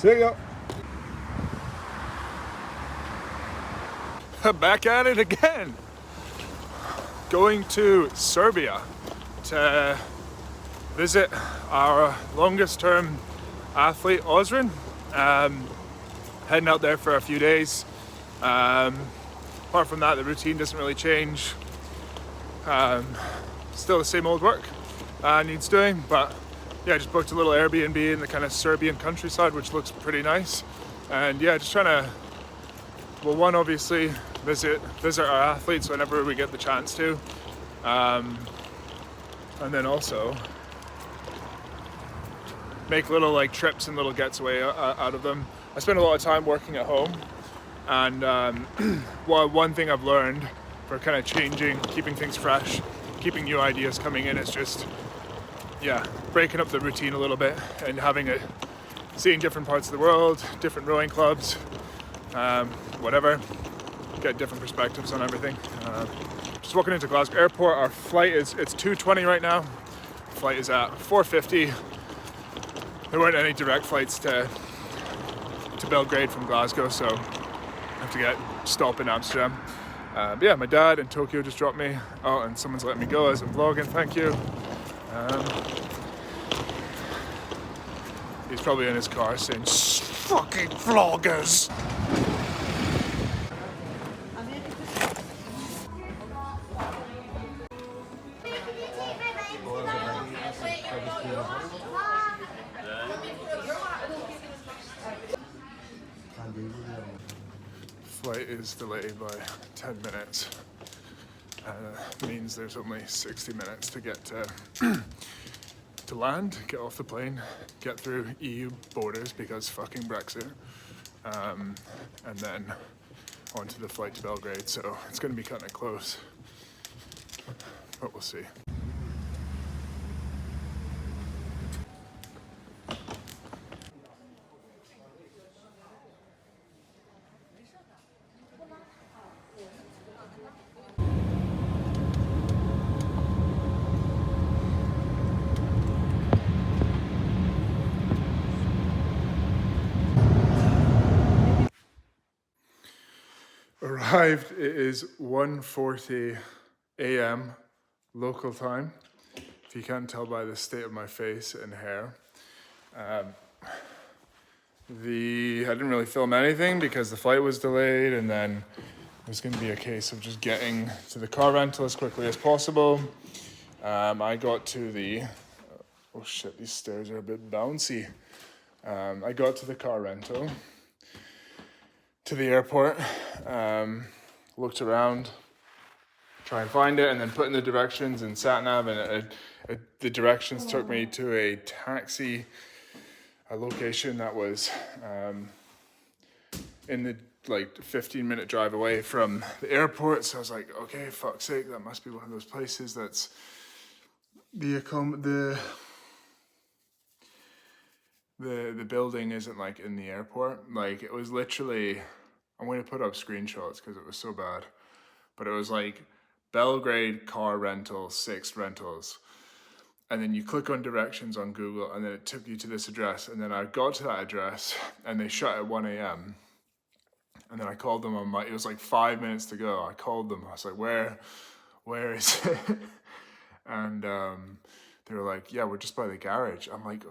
See ya. Back at it again. Going to Serbia to visit our longest term athlete, Ozren. Heading out there for a few days. Apart from that, the routine doesn't really change. Still the same old work needs doing, but yeah, just booked a little Airbnb in the kind of Serbian countryside, which looks pretty nice. And yeah, just trying to, well, one, obviously visit our athletes whenever we get the chance to, and then also make little like trips and little gets away out of them. I spend a lot of time working at home, and well, one thing I've learned for kind of changing, keeping things fresh, keeping new ideas coming in, is just breaking up the routine a little bit and seeing different parts of the world, different rowing clubs, whatever, get different perspectives on everything. Just walking into Glasgow Airport. Our flight it's 2:20 right now. Flight is at 4:50. There weren't any direct flights to Belgrade from Glasgow, so I have to stop in Amsterdam. But yeah, my dad in Tokyo just dropped me. Oh, and someone's letting me go as I'm vlogging, thank you. He's probably in his car saying, fucking vloggers! Flight is delayed by 10 minutes. Means there's only 60 minutes to get to land, get off the plane, get through EU borders because fucking Brexit, and then onto the flight to Belgrade. So it's going to be kind of close, but we'll see. Arrived, it is 1:40 a.m. local time, if you can't tell by the state of my face and hair. I didn't really film anything because the flight was delayed, and then it was going to be a case of just getting to the car rental as quickly as possible. I got to the, oh shit, these stairs are a bit bouncy. I got to the car rental, to the airport, looked around, try and find it, and then put in the directions in sat-nav, and the directions took me to a taxi, a location that was in the 15-minute drive away from the airport. So I was like, okay, fuck's sake, that must be one of those places that's the building isn't like in the airport. Like, it was literally, I'm going to put up screenshots because it was so bad, but it was like Belgrade car rental, 6 rentals, and then you click on directions on Google, and then it took you to this address, and then I got to that address and they shut at 1 a.m. and then I called them it was like 5 minutes to go. I called them, I was like, where is it? And they were like, yeah, we're just by the garage. I'm like,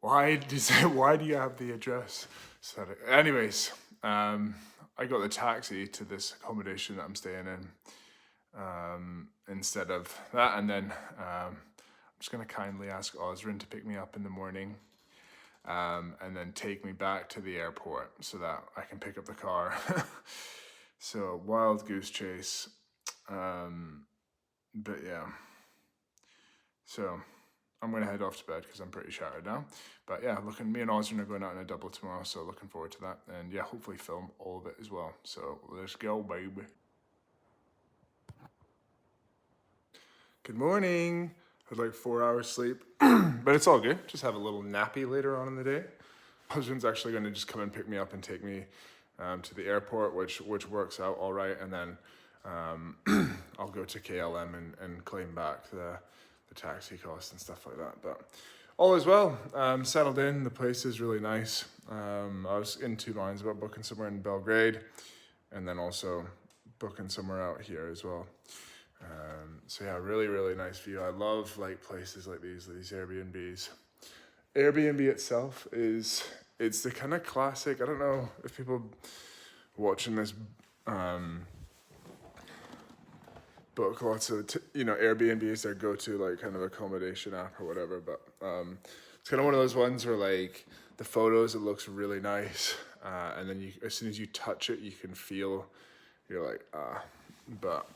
why do you have the address? So anyways, I got the taxi to this accommodation that I'm staying in instead of that, and then I'm just going to kindly ask Ozren to pick me up in the morning, and then take me back to the airport so that I can pick up the car. So wild goose chase, but yeah, so I'm going to head off to bed because I'm pretty shattered now. But yeah, me and Ozren are going out in a double tomorrow, so looking forward to that. And yeah, hopefully film all of it as well. So let's go, baby. Good morning. Had like 4 hours sleep, but it's all good. Just have a little nappy later on in the day. Ozren's actually going to just come and pick me up and take me to the airport, which works out all right. And then I'll go to KLM and claim back the taxi costs and stuff like that. But all is well. Settled in. The place is really nice. I was in two minds about booking somewhere in Belgrade and then also booking somewhere out here as well. So yeah, really, really nice view. I love like places like these Airbnbs. Airbnb itself it's the kind of classic, I don't know if people watching this book lots of Airbnb is their go-to like kind of accommodation app or whatever, but it's kind of one of those ones where like the photos, it looks really nice, and then as soon as you touch it you can feel, you're like but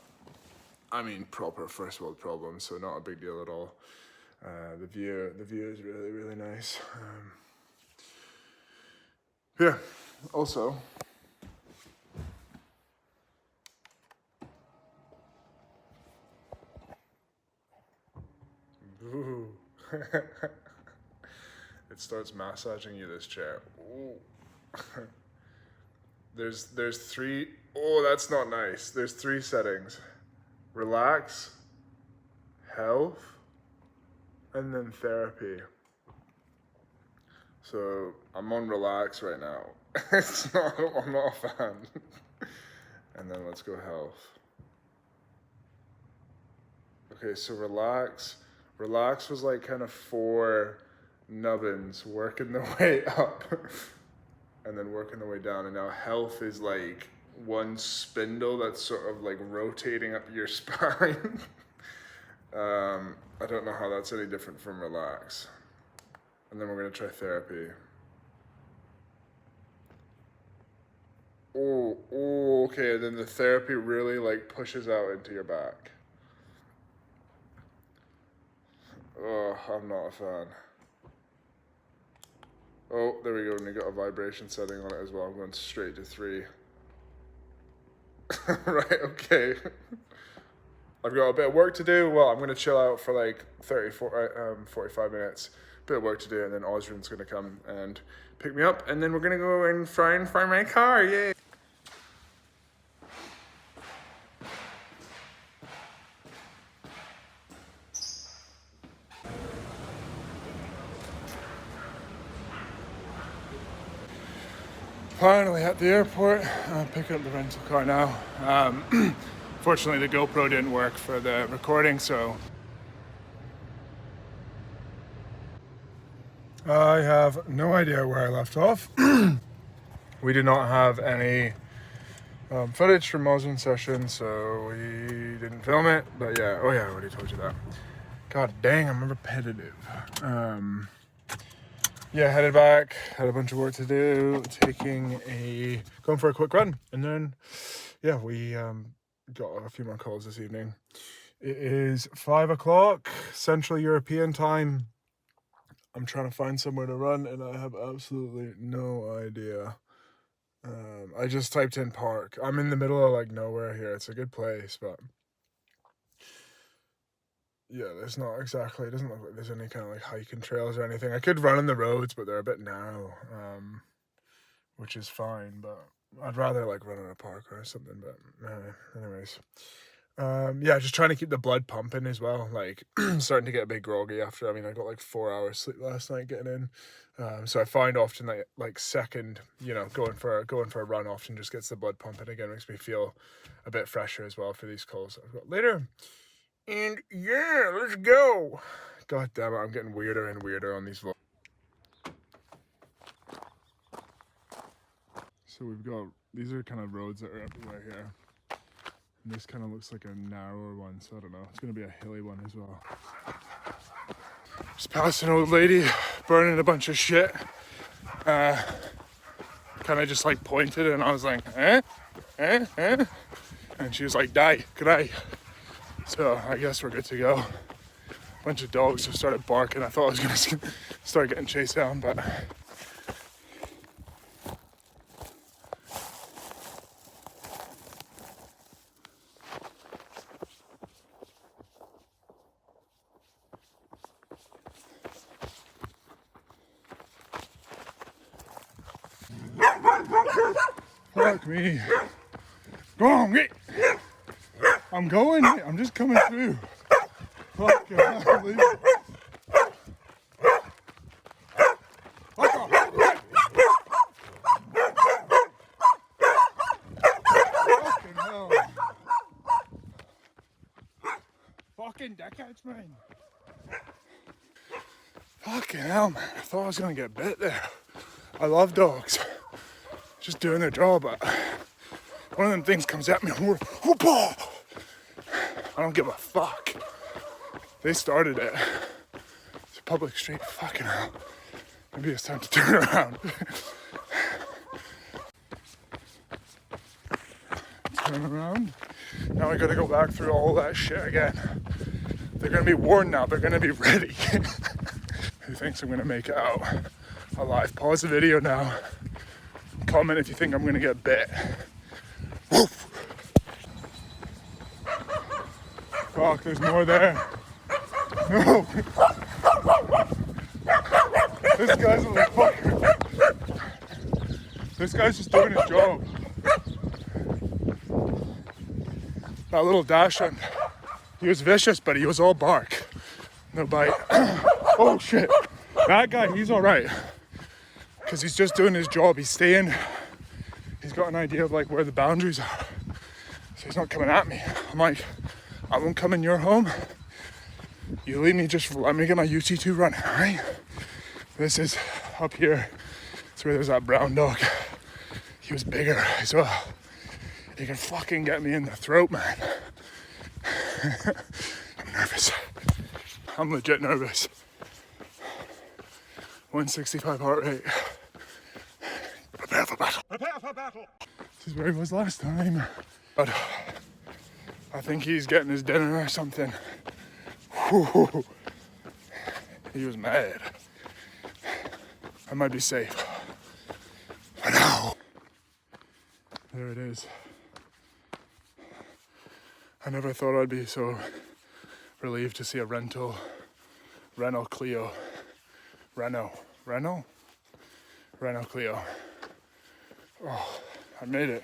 I mean proper first world problems, so not a big deal at all. The view is really, really nice. Yeah, also ooh. It starts massaging you, this chair. Ooh. There's three, oh, that's not nice. There's three settings: relax, health, and then therapy. So I'm on relax right now. I'm not a fan. And then let's go health. Okay, so relax was like kind of 4 nubbins working the way up and then working the way down. And now health is like 1 spindle that's sort of like rotating up your spine. I don't know how that's any different from relax. And then we're gonna try therapy. Oh, okay, and then the therapy really like pushes out into your back. Oh, I'm not a fan. Oh, there we go, and we got a vibration setting on it as well. I'm going straight to 3. Right, okay. I've got a bit of work to do. Well, I'm going to chill out for like 45 minutes. Bit of work to do, and then Ozren's going to come and pick me up, and then we're going to go and find my car. Yay! Finally at the airport, picking up the rental car now. Fortunately, the GoPro didn't work for the recording, so I have no idea where I left off. We did not have any footage from Ozren's session, so we didn't film it. But yeah, oh yeah, I already told you that. God dang, I'm repetitive. Yeah, headed back, had a bunch of work to do, going for a quick run, and then, yeah, we got a few more calls this evening. It is 5 o'clock Central European time. I'm trying to find somewhere to run, and I have absolutely no idea. I just typed in park. I'm in the middle of like nowhere here. It's a good place, but yeah, it doesn't look like there's any kind of like hiking trails or anything. I could run on the roads, but they're a bit narrow, which is fine, but I'd rather like run in a park or something. But anyways, yeah, just trying to keep the blood pumping as well. Like starting to get a bit groggy after. I mean, I got like 4 hours sleep last night getting in. So I find often that like second, going for a run often just gets the blood pumping again, makes me feel a bit fresher as well for these calls I've got later. And yeah, let's go. God damn it, I'm getting weirder and weirder on these vlogs. So these are kind of roads that are everywhere here. And this kind of looks like a narrower one, so I don't know. It's going to be a hilly one as well. Just passed an old lady burning a bunch of shit. Kind of just like pointed, and I was like, eh? And she was like, die, cry. So I guess we're good to go. A bunch of dogs just started barking. I thought I was going to start getting chased down, but fuck me. Go on, mate. I'm going. I'm just coming through. Fuck God, leave it. Fuck off. fucking dickheads, man. Fucking hell, man. I thought I was gonna get bit there. I love dogs. Just doing their job, but one of them things comes at me. I don't give a fuck. They started it. It's a public street. Fucking hell. Maybe it's time to turn around. Turn around. Now I gotta go back through all that shit again. They're gonna be warned now. They're gonna be ready. Who thinks I'm gonna make it out alive? Pause the video now. Comment if you think I'm gonna get bit. Woof. Fuck, there's more there. No. This guy's a little fucker. This guy's just doing his job. That little Dachshund, he was vicious, but he was all bark. No bite. Oh shit. That guy, he's all right. Because he's just doing his job. He's staying. He's got an idea of like where the boundaries are. So he's not coming at me. I'm like, I won't come in your home. You leave me, just let me get my UT2 running, all right? This is up here. It's where there's that brown dog. He was bigger as well. He can fucking get me in the throat, man. I'm nervous. I'm legit nervous. 165 heart rate. Prepare for battle. Prepare for battle. This is where he was last time. But I think he's getting his dinner or something. Whew. He was mad. I might be safe. For now. There it is. I never thought I'd be so relieved to see a Renault Clio. Renault Clio. Oh, I made it.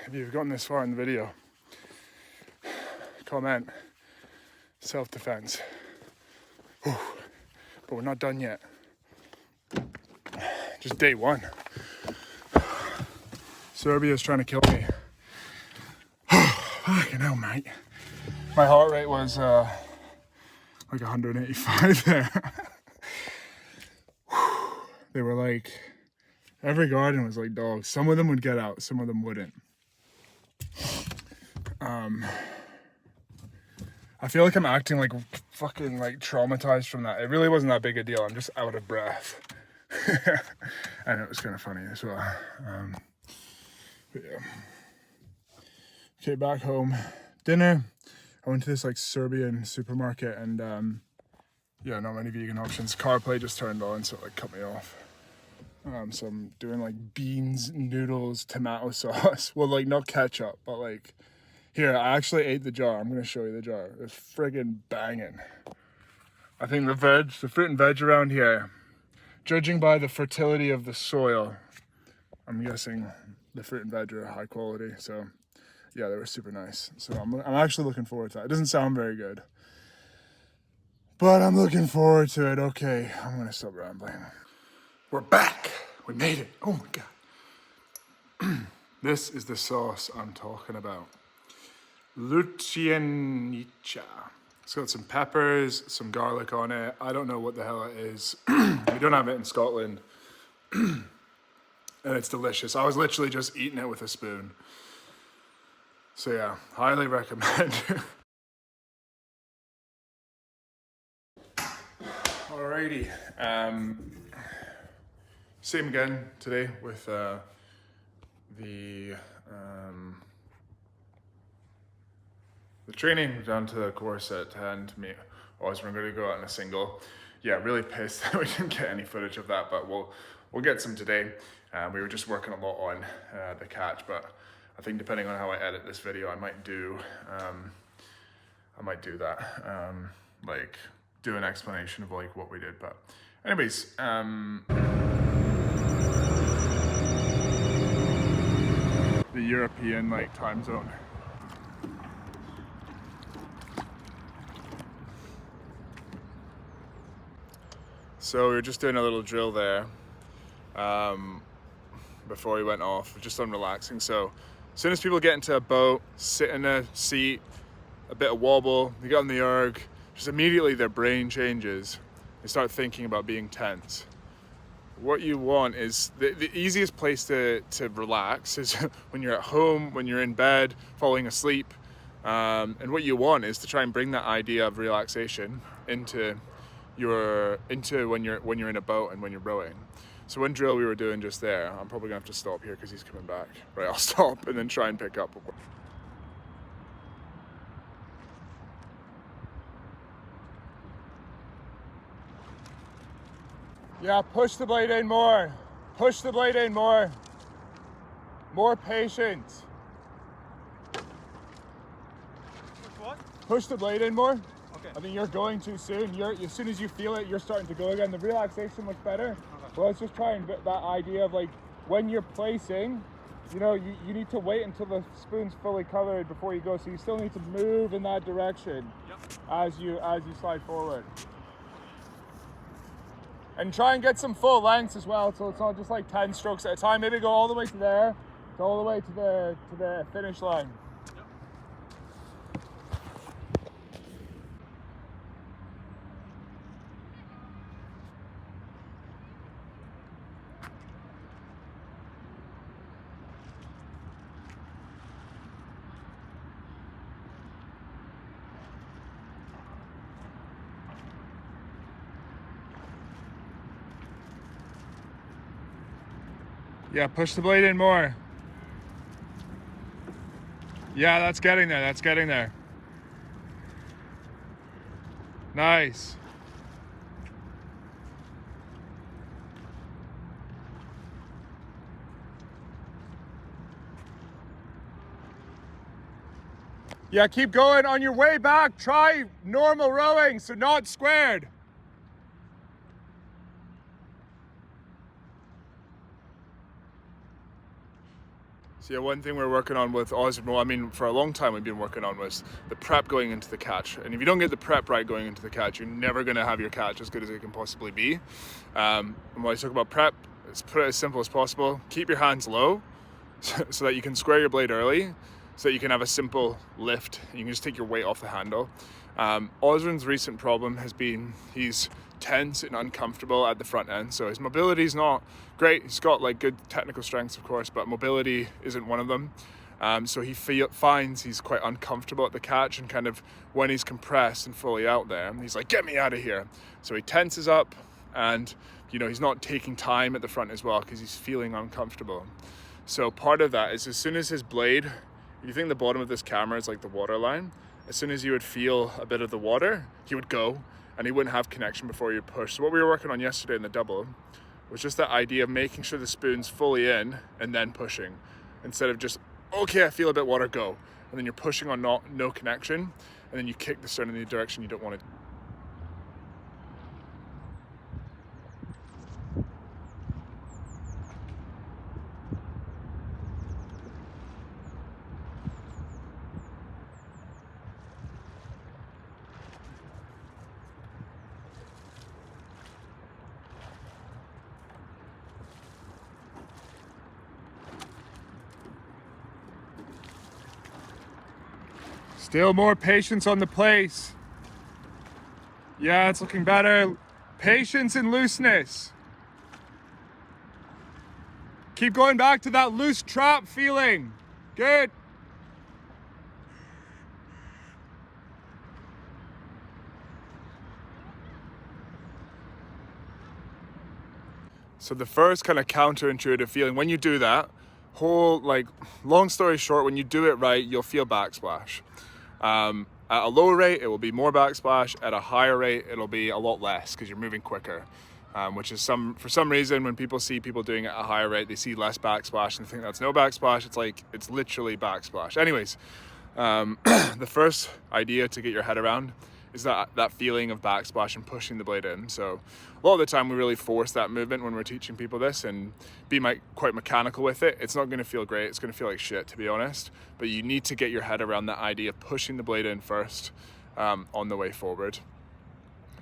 If you've gotten this far in the video, comment self-defense. But we're not done yet. Just day one. Serbia's trying to kill me. Fucking hell, mate. My heart rate was like 185 there. They were like, every garden was like dogs. Some of them would get out, some of them wouldn't. I feel like I'm acting like fucking like traumatized from that. It really wasn't that big a deal. I'm just out of breath. And it was kind of funny as well. But yeah. Okay, back home. Dinner. I went to this like Serbian supermarket and yeah, not many vegan options. CarPlay just turned on, so it like cut me off. So I'm doing like beans, noodles, tomato sauce. Well, like not ketchup, but like, here, I actually ate the jar. I'm gonna show you the jar. It's friggin' banging. I think the fruit and veg around here, judging by the fertility of the soil, I'm guessing the fruit and veg are high quality. So yeah, they were super nice. So I'm actually looking forward to that. It doesn't sound very good, but I'm looking forward to it. Okay, I'm gonna stop rambling. We're back. We made it. Oh my God. This is the sauce I'm talking about. Lucienica. It's got some peppers, some garlic on it. I don't know what the hell it is. We don't have it in Scotland. And it's delicious. I was literally just eating it with a spoon. So yeah, highly recommend. Alrighty. Same again today with the training. We're down to the course at 10 to meet Ozren. We're going to go out in a single. Yeah, really pissed that we didn't get any footage of that, but we'll get some today. We were just working a lot on the catch, but I think depending on how I edit this video, I might do that. Like do an explanation of like what we did. But anyways, the European like time zone. So we were just doing a little drill there before we went off, just on relaxing. So as soon as people get into a boat, sit in a seat, a bit of wobble, they get on the erg, just immediately their brain changes. They start thinking about being tense. What you want is, the easiest place to relax is when you're at home, when you're in bed, falling asleep. And what you want is to try and bring that idea of relaxation into when you're in a boat and when you're rowing. So one drill we were doing just there, I'm probably gonna have to stop here because he's coming back. Right, I'll stop and then try and pick up. Yeah, push the blade in more. Push the blade in more. More patience. What? Push the blade in more. Okay. I think you're going too soon. As soon as you feel it, you're starting to go again. The relaxation looks better. Okay. Well, let's just try and get that idea of like when you're placing, you need to wait until the spoon's fully covered before you go. So you still need to move in that direction. Yep. as you slide forward. And try and get some full lengths as well, so it's not just like 10 strokes at a time. Maybe go all the way to there, go all the way to the finish line. Yeah, push the blade in more. Yeah, that's getting there, that's getting there. Nice. Yeah, keep going. On your way back, try normal rowing, so not squared. So yeah, one thing we're working on with Ozren, well, I mean, for a long time we've been working on was the prep going into the catch. And if you don't get the prep right going into the catch, you're never going to have your catch as good as it can possibly be. And when I talk about prep, let's put it as simple as possible. Keep your hands low so that you can square your blade early, so that you can have a simple lift. You can just take your weight off the handle. Ozren's recent problem has been he's tense and uncomfortable at the front end, so his mobility is not great. He's got like good technical strengths, of course, but mobility isn't one of them. So he finds he's quite uncomfortable at the catch, and kind of when he's compressed and fully out there, he's like, get me out of here. So he tenses up, and he's not taking time at the front as well because he's feeling uncomfortable. So part of that is, as soon as his blade, if you think the bottom of this camera is like the water line, as soon as you would feel a bit of the water, he would go and he wouldn't have connection before you push. So what we were working on yesterday in the double was just that idea of making sure the spoon's fully in and then pushing, instead of just, okay, I feel a bit water, go. And then you're pushing on no connection, and then you kick the stern in the direction you don't want to. Still more patience on the place. Yeah, it's looking better. Patience and looseness. Keep going back to that loose trap feeling. Good. So the first kind of counterintuitive feeling, when you do that, long story short, when you do it right, you'll feel backsplash. At a lower rate, it will be more backsplash. At a higher rate, it'll be a lot less because you're moving quicker. Which is for some reason, when people see people doing it at a higher rate, they see less backsplash and think that's no backsplash. It's literally backsplash. Anyways, the first idea to get your head around is that feeling of backsplash and pushing the blade in. So a lot of the time we really force that movement when we're teaching people this and be quite mechanical with it. It's not going to feel great. It's going to feel like shit, to be honest. But you need to get your head around that idea of pushing the blade in first on the way forward.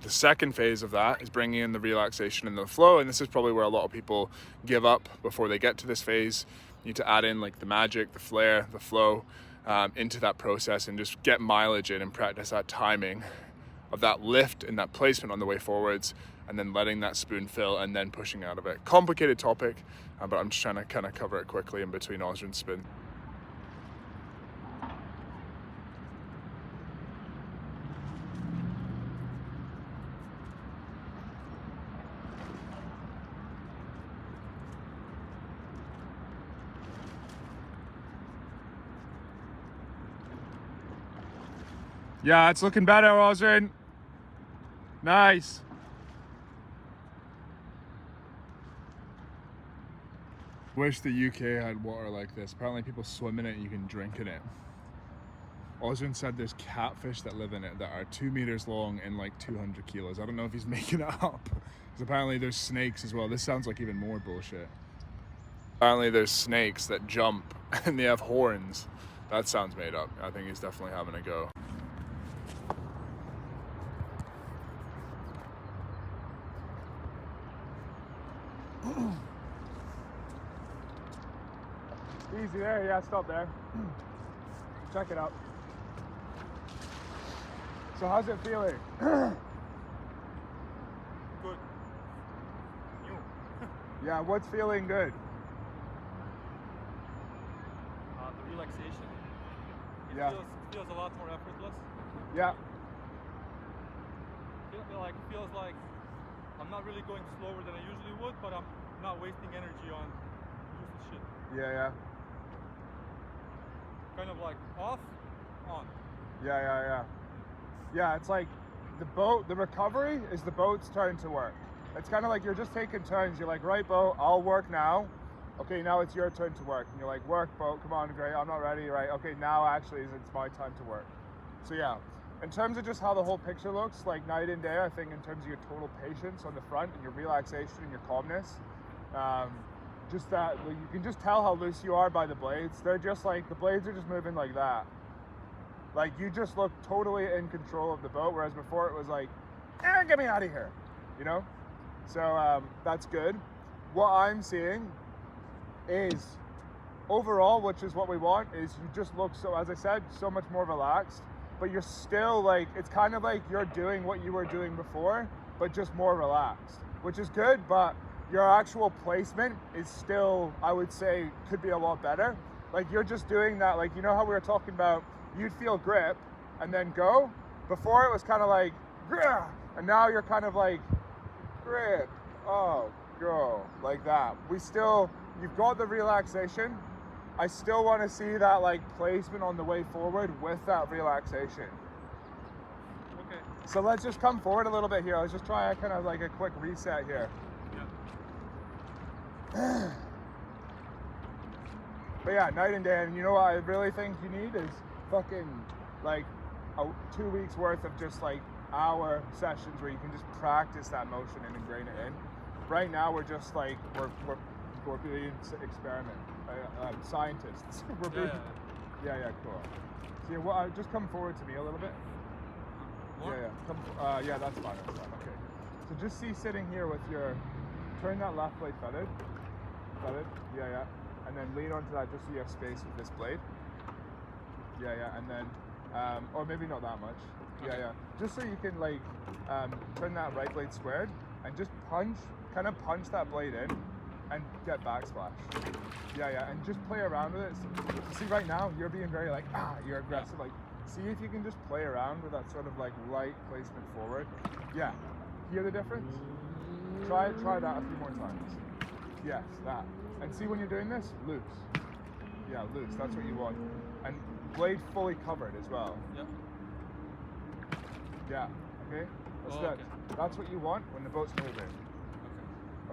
The second phase of that is bringing in the relaxation and the flow, and this is probably where a lot of people give up before they get to this phase. You need to add in like the magic, the flair, the flow. into that process and just get mileage in and practice that timing of that lift and that placement on the way forwards, and then letting that spoon fill and then pushing out of it. Complicated topic, but I'm just trying to kind of cover it quickly in between Ozren's spin. Yeah, it's looking better, Ozren. Nice. Wish the UK had water like this. Apparently people swim in it and you can drink in it. Ozren said there's catfish that live in it that are 2 meters long and like 200 kilos. I don't know if he's making it up. Because apparently there's snakes as well. This sounds like even more bullshit. Apparently there's snakes that jump and they have horns. That sounds made up. I think he's definitely having a go. Easy there, yeah, stop there. Check it out. So how's it feeling? Good. New. Yeah, what's feeling good? The relaxation. Yeah. Feels a lot more effortless. Yeah. Feels like I'm not really going slower than I usually would, but I'm not wasting energy on useless shit. Yeah. Kind of like off, on. Yeah. Yeah, it's like the recovery is the boat's turn to work. It's kind of like you're just taking turns. You're like, right, boat, I'll work now. Okay, now it's your turn to work. And you're like, work, boat, come on, great, I'm not ready, right? Okay, now actually it's my time to work. So yeah, in terms of just how the whole picture looks, like night and day, I think in terms of your total patience on the front and your relaxation and your calmness, just that, like, you can just tell how loose you are by the blades. They're just like, the blades are just moving like that. Like, you just look totally in control of the boat, whereas before it was like, get me out of here, you know? So that's good. What I'm seeing is, overall, which is what we want, is you just look, so as I said, so much more relaxed, but you're still like, it's kind of like you're doing what you were doing before, but just more relaxed, which is good, but your actual placement is still, I would say, could be a lot better. Like, you're just doing that, like, you know how we were talking about, you'd feel grip and then go? Before it was kind of like, grip, and now you're kind of like, grip, oh, go, like that. You've got the relaxation. I still want to see that, like, placement on the way forward with that relaxation. Okay. So let's just come forward a little bit here. Let's just try kind of like a quick reset here. Yeah. But yeah, night and day. And you know what I really think you need is fucking like 2 weeks worth of just like hour sessions where you can just practice that motion and ingrain it in. Right now we're just like we're being experiment scientists. We're being, yeah, cool. So just come forward to me a little bit. More? Yeah, that's fine. Okay. So just see sitting here with your, turn that left blade feathered, yeah, and then lean onto that just so you have space with this blade. Yeah, and then, or maybe not that much. Okay. Yeah, just so you can like turn that right blade squared and just punch that blade in and get backsplash. Yeah, and just play around with it. So, see, right now you're being very like, you're aggressive. Like, see if you can just play around with that sort of like light placement forward. Yeah, hear the difference? Try that a few more times. Yes, that. And see when you're doing this, loose. Yeah, loose, that's what you want. And blade fully covered as well. Yeah. Yeah, okay? That's good. Okay. That's what you want when the boat's moving.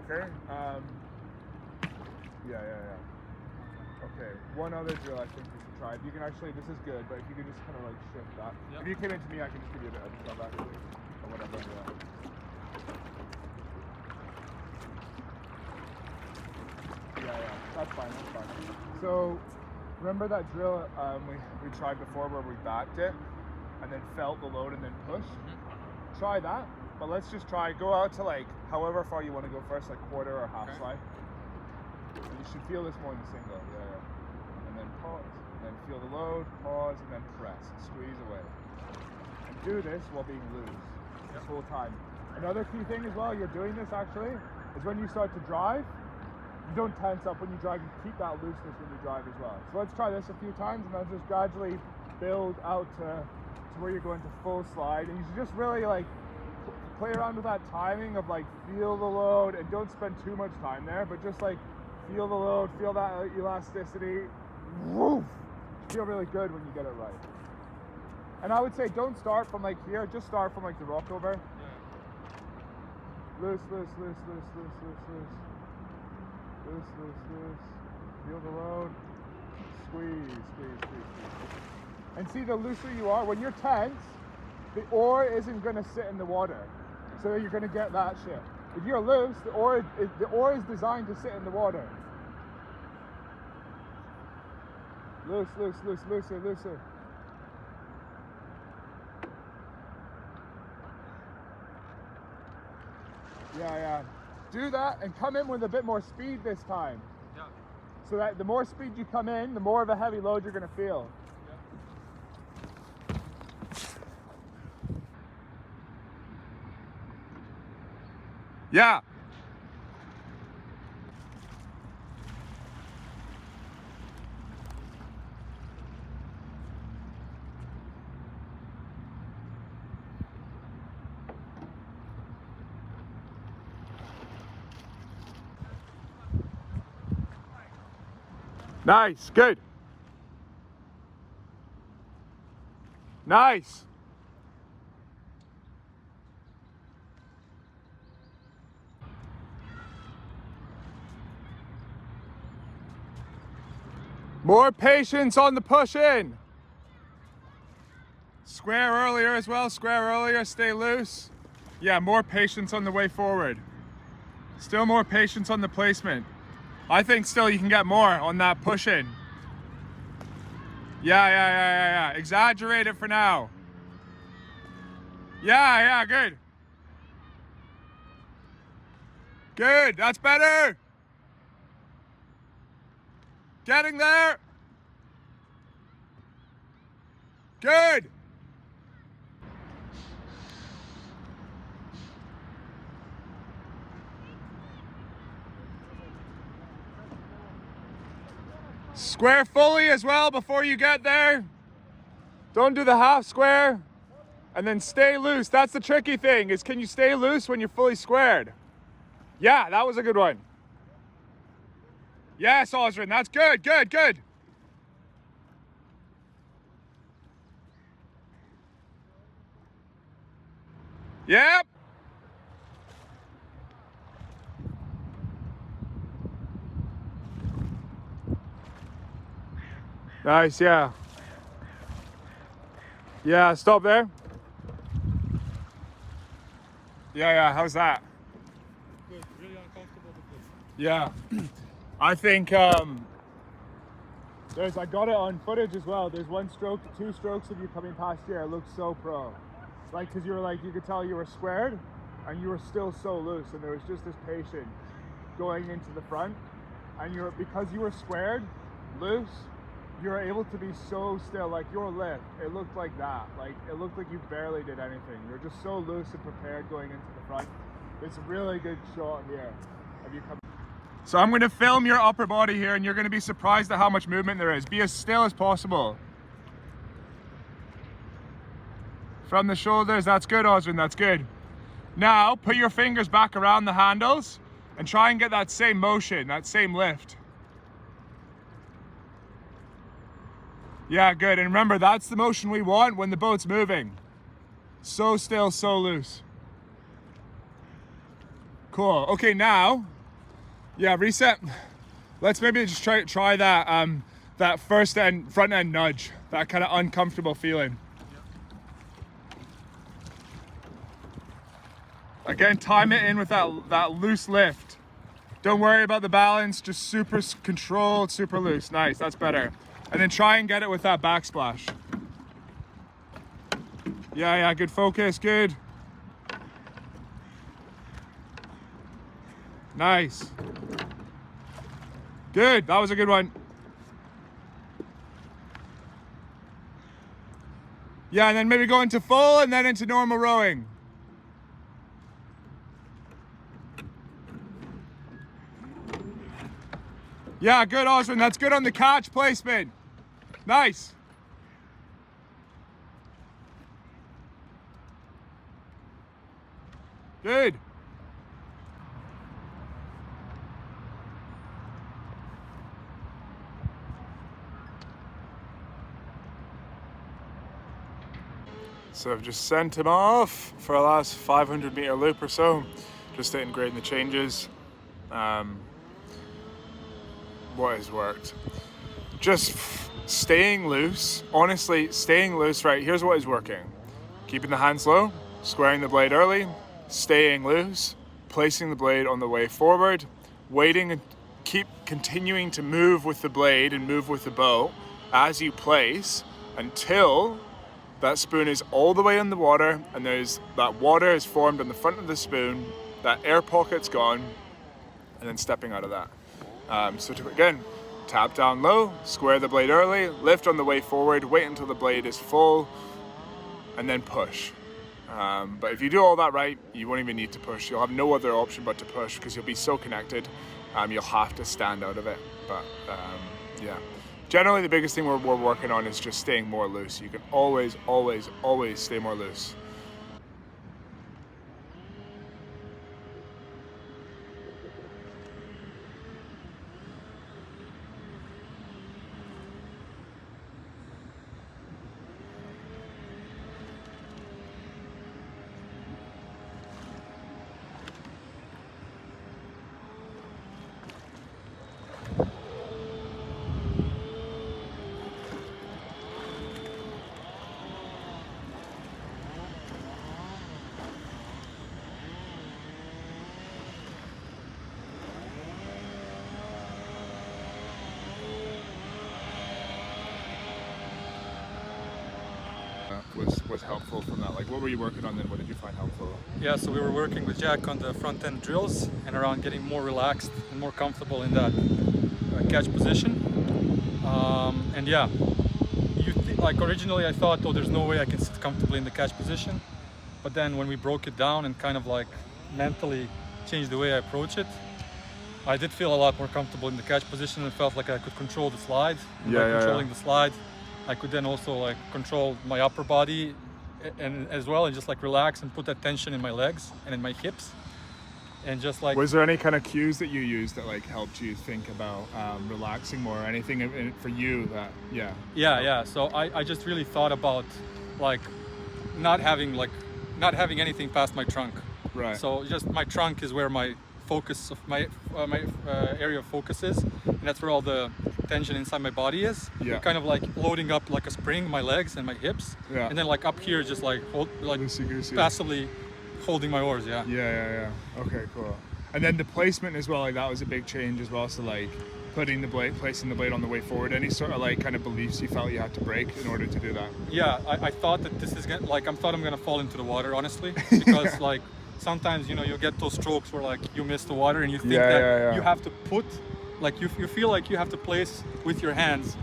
Okay? Yeah. Okay, one other drill I think you should try. If you can actually, this is good, but if you can just kind of like shift that. Yep. If you came into me, I can just give you a bit of stuff actually. Or whatever. Yeah, that's fine. So, remember that drill we tried before where we backed it and then felt the load and then pushed? Mm-hmm. Try that, but let's just go out to like however far you want to go first, like quarter or half Okay. slide. And you should feel this more in the single, yeah. And then pause. And then feel the load, pause, and then press, and squeeze away. And do this while being loose this whole time. Another key thing as well, you're doing this actually, is when you start to drive, you don't tense up when you drive, you keep that looseness when you drive as well. So let's try this a few times and then just gradually build out to where you're going to full slide. And you should just really like play around with that timing of like feel the load and don't spend too much time there, but just like feel the load, feel that elasticity. Woof! Feel really good when you get it right. And I would say don't start from like here, just start from like the rock over. Loose, loose, loose, loose, loose, loose, loose. Loose, loose, loose. Feel the load. Squeeze, squeeze, squeeze, squeeze. And see, the looser you are, when you're tense, the oar isn't going to sit in the water. So you're going to get that shit. If you're loose, the oar is designed to sit in the water. Loose, loose, loose, looser, looser. Yeah. Do that and come in with a bit more speed this time. Yeah. So that the more speed you come in, the more of a heavy load you're going to feel. Yeah. Nice, good. Nice. More patience on the push in. Square earlier as well, square earlier, stay loose. Yeah, more patience on the way forward. Still more patience on the placement. I think still you can get more on that push in. Yeah. Exaggerate it for now. Yeah, good. Good, that's better. Getting there. Good. Square fully as well before you get there. Don't do the half square. And then stay loose. That's the tricky thing, is can you stay loose when you're fully squared? Yeah, that was a good one. Yes, Ozren, that's good. Yep. Nice, yeah. Yeah, stop there. Yeah, how's that? Good, really uncomfortable but good. Yeah. I think I got it on footage as well. There's one stroke, two strokes of you coming past here. It looked so pro. Like, cause you were like, you could tell you were squared and you were still so loose, and there was just this patience going into the front, and because you were squared, loose, you were able to be so still. Like your lift, it looked like that. Like it looked like you barely did anything. You're just so loose and prepared going into the front. It's a really good shot here of you coming. So I'm going to film your upper body here, and you're going to be surprised at how much movement there is. Be as still as possible. From the shoulders, that's good, Ozren, that's good. Now, put your fingers back around the handles and try and get that same motion, that same lift. Yeah, good. And remember, that's the motion we want when the boat's moving. So still, so loose. Cool. Okay, now, yeah, reset. Let's maybe just try that that front end nudge, that kind of uncomfortable feeling. Again, time it in with that loose lift. Don't worry about the balance, just super controlled, super loose. Nice, that's better. And then try and get it with that backsplash. Yeah, good focus, good. Nice. Good, that was a good one. Yeah, and then maybe go into full and then into normal rowing. Yeah, good, Ozren. That's good on the catch placement. Nice. Good. So I've just sent him off for a last 500 meter loop or so, just integrating the changes. What has worked? Just staying loose. Honestly, staying loose, right? Here's what is working. Keeping the hands low, squaring the blade early, staying loose, placing the blade on the way forward, waiting and keep continuing to move with the blade and move with the boat as you place until that spoon is all the way in the water and that water is formed on the front of the spoon, that air pocket's gone, and then stepping out of that. So again, tap down low, square the blade early, lift on the way forward, wait until the blade is full, and then push. But if you do all that right, you won't even need to push. You'll have no other option but to push because you'll be so connected. You'll have to stand out of it. But yeah, generally the biggest thing we're working on is just staying more loose. You can always, always, always stay more loose. Was helpful from that? Like, what were you working on then? What did you find helpful? Yeah, so we were working with Jack on the front end drills and around getting more relaxed and more comfortable in that catch position. And yeah, like originally I thought, oh, there's no way I can sit comfortably in the catch position. But then when we broke it down and kind of like mentally changed the way I approach it, I did feel a lot more comfortable in the catch position and felt like I could control the slide. And by controlling the slide, I could then also like control my upper body and as well, and just like relax and put that tension in my legs and in my hips. And just like, was there any kind of cues that you used that like helped you think about relaxing more? Anything for you that yeah. So I just really thought about like not having anything past my trunk. Right. So just my trunk is where my focus of my area of focus is, and that's where all the tension inside my body is. Yeah. Kind of like loading up like a spring my legs and my hips. Yeah. And then like up here just like loosey-goosey. Passively holding my oars. Yeah. Okay, cool. And then the placement as well, like that was a big change as well. So like placing the blade on the way forward. Any sort of like kind of beliefs you felt you had to break in order to do that? Yeah, I thought that this is gonna I'm gonna fall into the water, honestly, because like sometimes you get those strokes where like you miss the water and you think you have to put like you feel like you have to place with your hands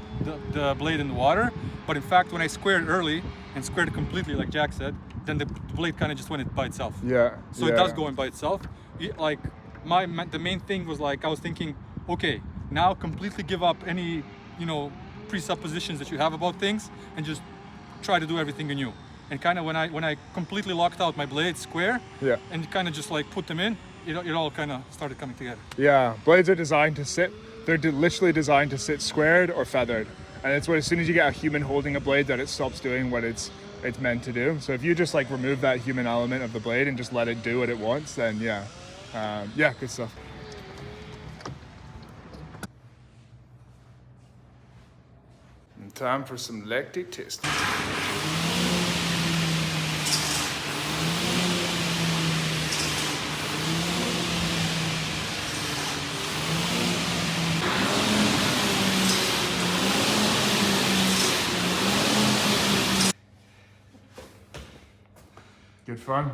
the blade in the water, but in fact when I squared early and squared it completely like Jack said, then the blade kind of just went by itself. So it does go in by itself. Like the main thing was like I was thinking, okay, now completely give up any presuppositions that you have about things and just try to do everything anew. And kind of when I completely locked out my blades square, and kind of just like put them in, it all kind of started coming together. Yeah, blades are designed to sit. They're literally designed to sit squared or feathered, and it's what as soon as you get a human holding a blade that it stops doing what it's meant to do. So if you just like remove that human element of the blade and just let it do what it wants, then good stuff. And time for some lactic testing. Good fun.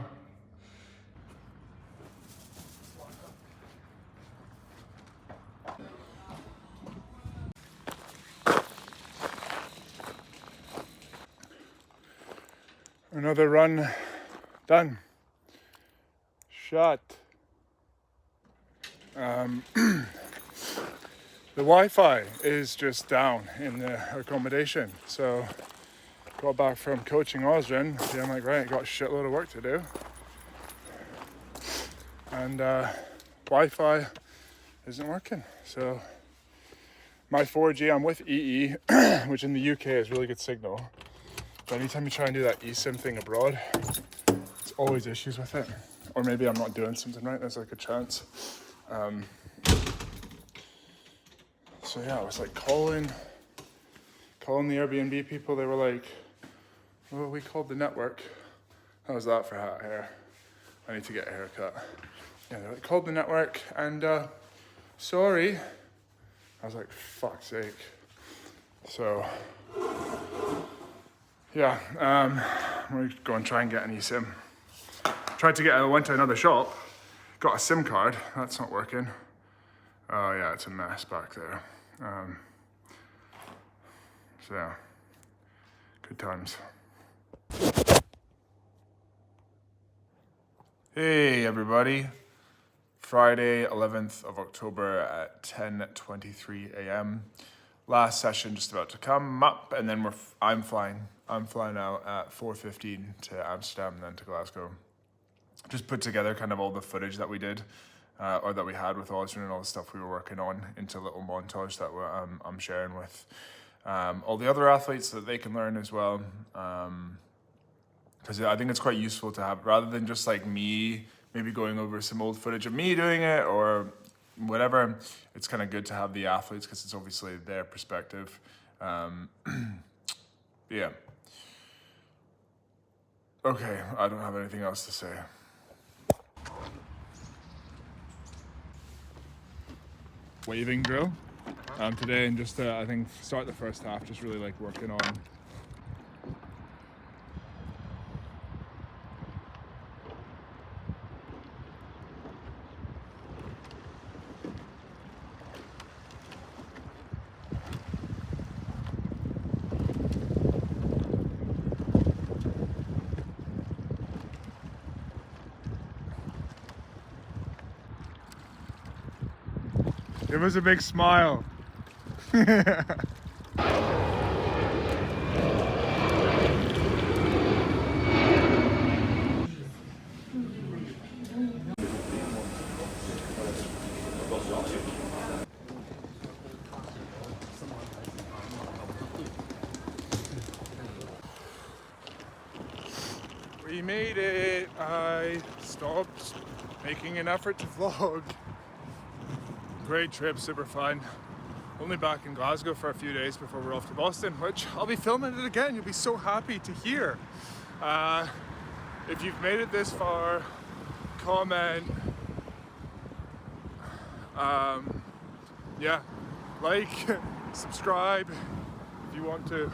Another run done. Shot. The Wi-Fi is just down in the accommodation, so got back from coaching Ozren. Yeah, I'm like, right, got a shitload of work to do, and Wi-Fi isn't working. So my 4G, I'm with EE, which in the UK is really good signal. But anytime you try and do that eSIM thing abroad, there's always issues with it. Or maybe I'm not doing something right. There's like a chance. So yeah, I was like calling the Airbnb people. They were like, well, we called the network. How's that for hat hair? I need to get a haircut. Yeah, they like, called the network and sorry. I was like, fuck's sake. So yeah, we're going to try and get an eSIM. I went to another shop, got a SIM card. That's not working. Oh yeah, it's a mess back there. So yeah, good times. Hey everybody, Friday 11th of October at 10:23 a.m. Last session just about to come up, and then I'm flying out at 4:15 to Amsterdam and then to Glasgow. Just put together kind of all the footage that we did, or that we had with Ozren and all the stuff we were working on into a little montage that I'm sharing with all the other athletes so that they can learn as well. Because I think it's quite useful to have, rather than just like me maybe going over some old footage of me doing it or whatever, it's kind of good to have the athletes because it's obviously their perspective. Yeah. Okay, I don't have anything else to say. Waving drill today, and just I think start the first half just really like working on It was a big smile. We made it. I stopped making an effort to vlog. Great trip, super fun. Only back in Glasgow for a few days before we're off to Boston, which I'll be filming it again. You'll be so happy to hear. If you've made it this far, comment. Yeah, like, subscribe if you want to.